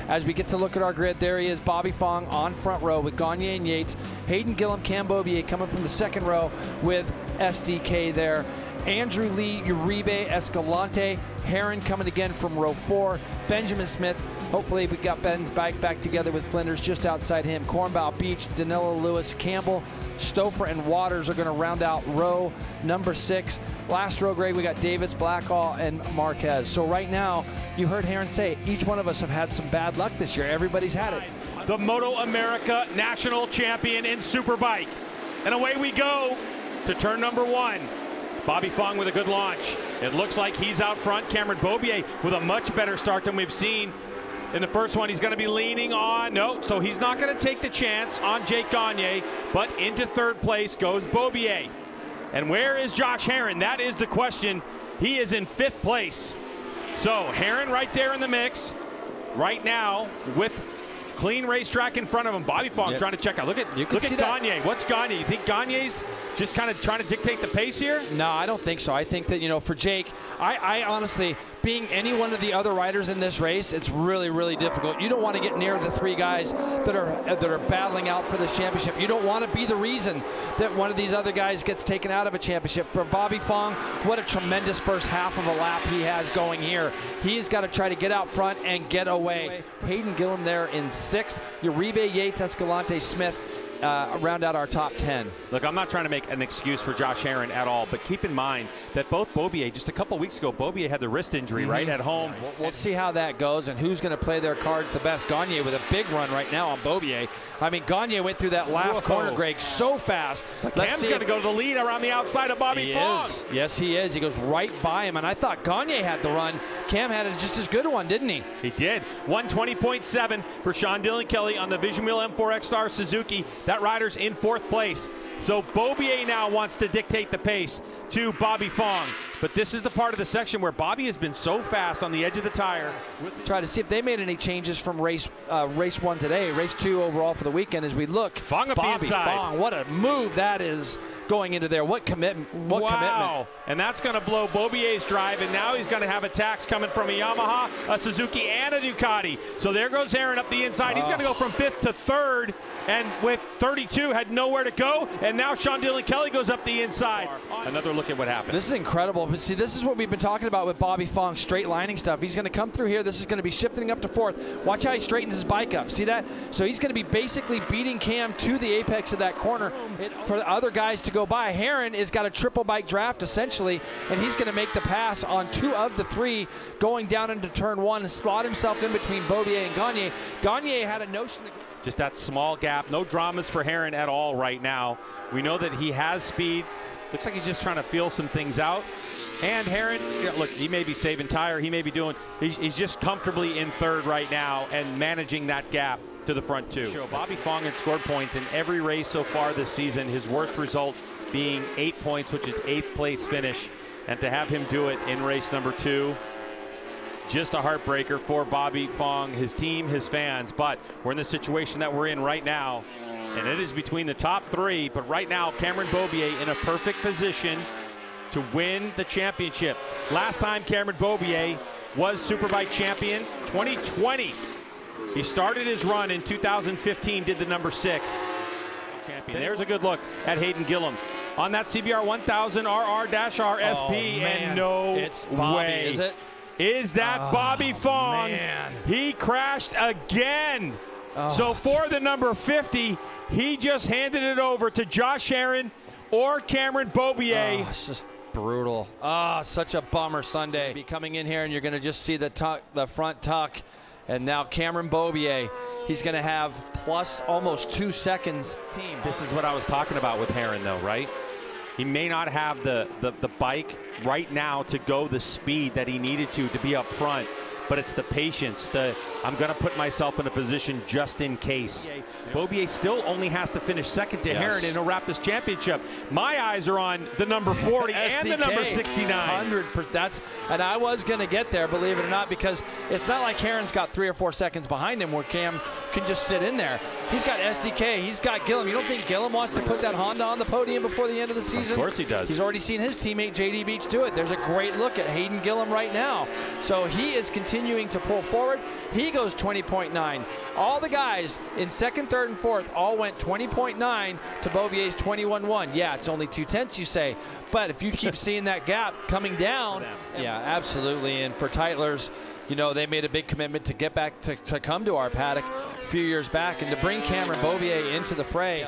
as we get to look at our grid, there he is, Bobby Fong on front row with Gagne and Yates. Hayden Gillum, Cam Beaubier coming from the second row with SDK there. Andrew Lee, Uribe, Escalante, Herron coming again from row 4. Benjamin Smith, hopefully we got Ben's back together with Flinders just outside him. Cornbow Beach, Danilo Lewis, Campbell, Stouffer, and Waters are going to round out row number 6. Last row, Greg, we got Davis, Blackall, and Marquez. So right now, you heard Herron say, each one of us have had some bad luck this year. Everybody's had it. The MotoAmerica National Champion in Superbike. And away we go to turn number 1. Bobby Fong with a good launch. It looks like he's out front. Cameron Beaubier with a much better start than we've seen in the first one. He's going to be leaning on, no, so he's not going to take the chance on Jake Gagne, but into third place goes Beaubier. And where is Josh Herron? That is the question. He is in 5th place. So Herron right there in the mix right now with clean racetrack in front of him. Bobby Fong trying to check out. Look at Gagne. What's Gagne? You think Gagne's just kind of trying to dictate the pace here? No, I don't think so. I think that, you know, for Jake, I honestly, being any one of the other riders in this race, it's really, really difficult. You don't want to get near the 3 guys that are battling out for this championship. You don't want to be the reason that one of these other guys gets taken out of a championship. For Bobby Fong, what a tremendous first half of a lap he has going here. He's got to try to get out front and get away. Hayden Gillum there in 6th. Uribe, Yates, Escalante, Smith round out our top 10. Look, I'm not trying to make an excuse for Josh Herron at all, but keep in mind that both Beaubier, just a couple weeks ago, Beaubier had the wrist injury right at home. We'll see how that goes and who's going to play their cards the best. Gagne with a big run right now on Beaubier. I mean, Gagne went through that last corner, Greg, so fast. Cam's going to go to the lead around the outside of Bobby Fong. Yes, he is. He goes right by him, and I thought Gagne had the run. Cam had just as good a one, didn't he? He did. 120.7 for Sean Dillon Kelly on the Vision Wheel M4 X-Star Suzuki. That rider's in 4th place. So Beaubier now wants to dictate the pace to Bobby Fong. But this is the part of the section where Bobby has been so fast on the edge of the tire. Try to see if they made any changes from race 1 today, race 2 overall for the weekend as we look. Fong up Bobby the inside. Fong, what a move that is going into there. What commitment. What commitment. And that's going to blow Beaubier's drive, and now he's going to have attacks coming from a Yamaha, a Suzuki, and a Ducati. So there goes Herron up the inside. He's going to go from 5th to 3rd, and with 32 had nowhere to go, and now Sean Dillon Kelly goes up the inside. Another look at what happened. This is incredible. But see, this is what we've been talking about with Bobby Fong, straight lining stuff. He's going to come through here. This is going to be shifting up to 4th. Watch how he straightens his bike up. See that? So he's going to be basically beating Cam to the apex of that corner for the other guys to go by. Herron has got a triple bike draft essentially, and he's going to make the pass on 2 of the 3 going down into turn 1 and slot himself in between Beaubier and Gagne. Gagne had a notion to just that small gap. No dramas for Herron at all right now. We know that he has speed. Looks like he's just trying to feel some things out. And Herron, look, he may be saving tire. He may be doing, he's just comfortably in 3rd right now and managing that gap to the front 2. Bobby Fong had scored points in every race so far this season. His worst result being 8 points, which is 8th place finish. And to have him do it in race number 2, just a heartbreaker for Bobby Fong, his team, his fans. But we're in the situation that we're in right now, and it is between the top 3. But right now, Cameron Beaubier in a perfect position to win the championship. Last time Cameron Beaubier was Superbike champion, 2020. He started his run in 2015, did the number 6. Champion. There's a good look at Hayden Gillum on that CBR 1000 RR-R SP, and no way. Is it? Is that Bobby Fong? Man. He crashed again. So for the number 50, he just handed it over to Josh Herron or Cameron Beaubier. It's just brutal. Such a bummer Sunday. Be coming in here and you're going to just see the front tuck. And now Cameron Beaubier, he's going to have plus almost 2 seconds. Team. This is what I was talking about with Herron, though, right? He may not have the bike right now to go the speed that he needed to be up front, but it's the patience. I'm going to put myself in a position just in case. Beaubier still only has to finish 2nd to Herron, and he'll wrap this championship. My eyes are on the number 40 and the number 69. 100%. And I was going to get there, believe it or not, because it's not like Herron's got 3 or 4 seconds behind him where Cam can just sit in there. He's got SDK. He's got Gillum. You don't think Gillum wants to put that Honda on the podium before the end of the season? Of course he does. He's already seen his teammate JD Beach do it. There's a great look at Hayden Gillum right now. So he is continuing to pull forward. He goes 20.9. All the guys in second, third, and fourth all went 20.9 to Beaubier's 21.1. Yeah, it's only 2/10, you say. But if you keep seeing that gap coming down, yeah, absolutely. And for Tytlers, you know, they made a big commitment to get back to come to our paddock a few years back and to bring Cameron Beaubier into the fray.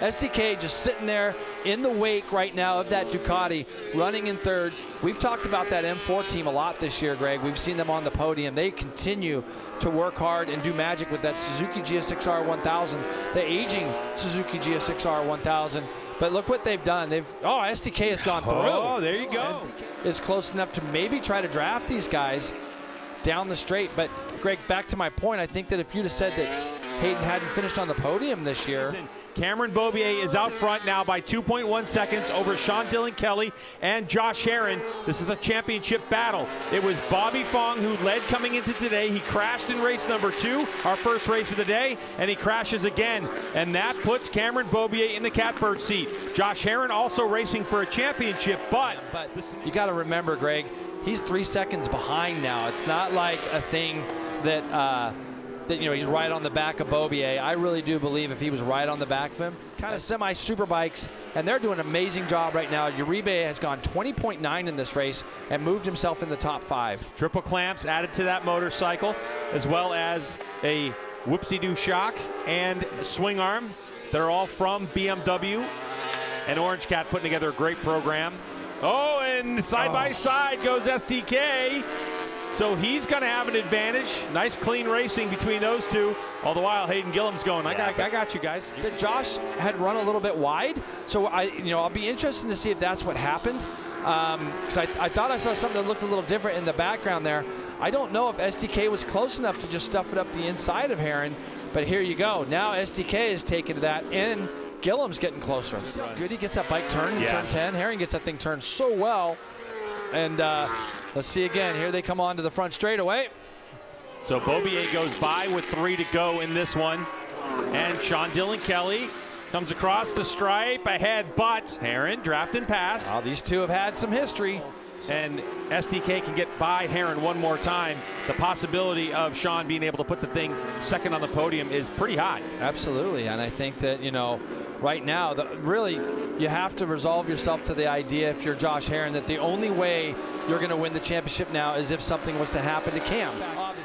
SDK just sitting there in the wake right now of that Ducati, running in third. We've talked about that M4 team a lot this year, Greg. We've seen them on the podium. They continue to work hard and do magic with that Suzuki GSX-R 1000, the aging Suzuki GSX-R 1000. But look what they've done. SDK has gone through. Oh, there you go. SDK is close enough to maybe try to draft these guys down the straight. But Greg, back to my point, I think that if you'd have said that Hayden hadn't finished on the podium this year. Cameron Beaubier is out front now by 2.1 seconds over Sean Dillon Kelly and Josh Herrin. This is a championship battle. It was Bobby Fong who led coming into today. He crashed in race number 2, our first race of the day, and he crashes again. And that puts Cameron Beaubier in the catbird seat. Josh Herrin also racing for a championship, but you got to remember, Greg, he's 3 seconds behind now. It's not like a thing that he's right on the back of Beaubier. I really do believe if he was right on the back of him, kind of semi-superbikes, and they're doing an amazing job right now. Uribe has gone 20.9 in this race and moved himself in the top 5. Triple clamps added to that motorcycle, as well as a whoopsie-doo shock and swing arm. They're all from BMW. And Orange Cat putting together a great program. Oh, and side by side goes SDK. So he's going to have an advantage. Nice clean racing between those two. All the while, Hayden Gillum's going, I got you guys. That Josh had run a little bit wide. So I'll be interested to see if that's what happened. Because I thought I saw something that looked a little different in the background there. I don't know if SDK was close enough to just stuff it up the inside of Herrin. But here you go. Now SDK is taking to that, and Gillum's getting closer. Good, he gets that bike turned in turn 10. Herrin gets that thing turned so well. And let's see again. Here they come on to the front straightaway. So Beaubier goes by with 3 to go in this one. And Sean Dillon Kelly comes across the stripe ahead, but Herrin draft and pass. Oh, these two have had some history. And SDK can get by Herrin one more time. The possibility of Sean being able to put the thing second on the podium is pretty high. Absolutely, and I think that, right now, really, you have to resolve yourself to the idea, if you're Josh Herrin, that the only way you're going to win the championship now is if something was to happen to Cam.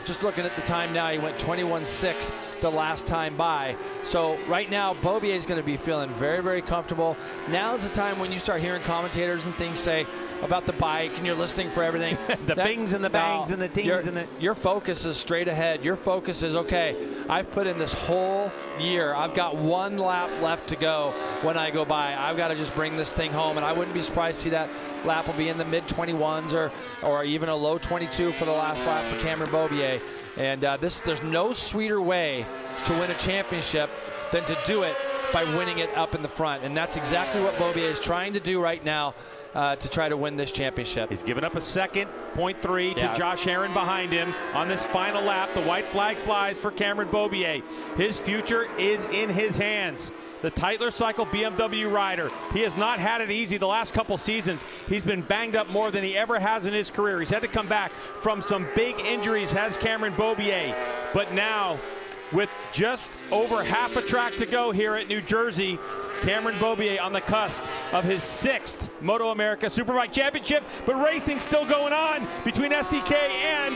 Just looking at the time now, he went 21.6 the last time by. So right now, Beaubier is going to be feeling very, very comfortable. Now is the time when you start hearing commentators and things say about the bike, and you're listening for everything. The bings and the bangs and the tings and the... Your focus is straight ahead. Your focus is, okay, I've put in this whole year. I've got 1 lap left to go when I go by. I've got to just bring this thing home, and I wouldn't be surprised to see that lap will be in the mid-21s or even a low 22 for the last lap for Cameron Beaubier. And there's no sweeter way to win a championship than to do it by winning it up in the front. And that's exactly what Beaubier is trying to do right now to try to win this championship. He's given up a second, 0.3 to Josh Herrin behind him on this final lap. The white flag flies for Cameron Beaubier. His future is in his hands. The Tytler Cycle BMW rider. He has not had it easy the last couple seasons. He's been banged up more than he ever has in his career. He's had to come back from some big injuries, has Cameron Beaubier. But now, with just over half a track to go here at New Jersey, Cameron Beaubier on the cusp of his 6th MotoAmerica Superbike Championship, but racing still going on between SDK and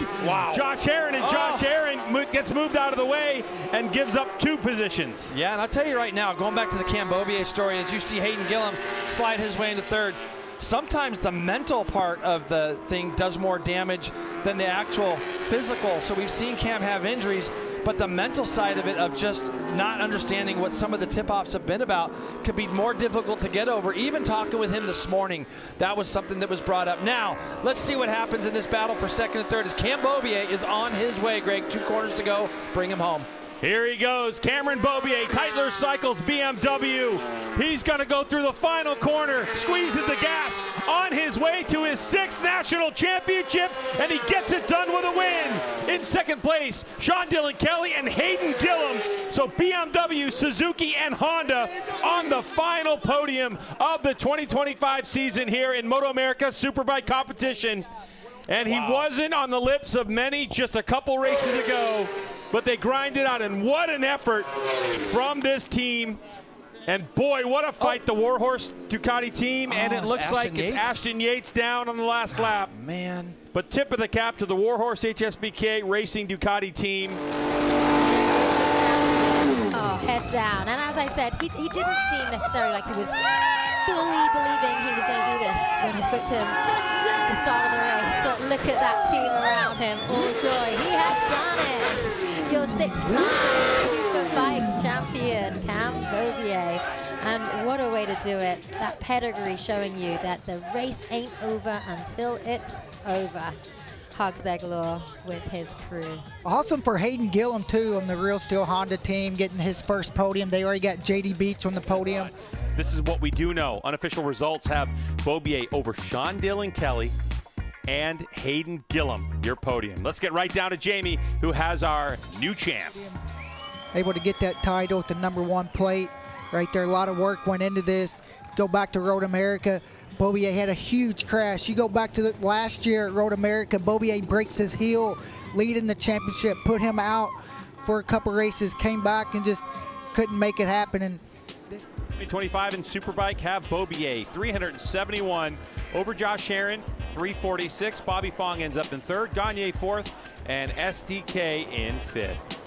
Josh Herrin, and Josh Herrin gets moved out of the way and gives up 2 positions. Yeah, and I'll tell you right now, going back to the Cam Beaubier story, as you see Hayden Gillum slide his way into third, sometimes the mental part of the thing does more damage than the actual physical. So we've seen Cam have injuries, but the mental side of it, of just not understanding what some of the tip-offs have been about, could be more difficult to get over. Even talking with him this morning, that was something that was brought up. Now, let's see what happens in this battle for second and third, as Cam Beaubier is on his way, Greg. 2 corners to go. Bring him home. Here he goes, Cameron Beaubier, Tytler Cycles BMW. He's going to go through the final corner, squeezes the gas, on his way to his 6th national championship, and he gets it done with a win. In second place, Sean Dillon Kelly and Hayden Gillum. So So BMW, Suzuki, and Honda on the final podium of the 2025 season here in MotoAmerica Superbike competition. And he wasn't on the lips of many just a couple races ago, but they grinded out, and what an effort from this team. And boy, what a fight, the Warhorse Ducati team, and it looks like it's Ashton Yates down on the last lap. Man. But tip of the cap to the Warhorse HSBK Racing Ducati team. Oh, head down. And as I said, he didn't seem necessarily like he was fully believing he was going to do this when I spoke to him at the start of the race. So look at that team around him. All joy. He has done it. Your 6-time Superbike champion, Cam Beaubier. And what a way to do it. That pedigree showing you that the race ain't over until it's over. Hugs there galore with his crew. Awesome for Hayden Gillum, too, on the Real Steel Honda team, getting his first podium. They already got JD Beach on the podium. This is what we do know. Unofficial results have Beaubier over Sean Dillon Kelly and Hayden Gillum, your podium. Let's get right down to Jamie, who has our new champ. Able to get that title with the #1 plate right there. A lot of work went into this. Go back to Road America. Beaubier had a huge crash. You go back to the last year at Road America, Beaubier breaks his heel, leading the championship, put him out for a couple races, came back and just couldn't make it happen. And 2025 in Superbike have Beaubier 371 over Josh Herrin, 346. Bobby Fong ends up in third, Gagne fourth, and SDK in fifth.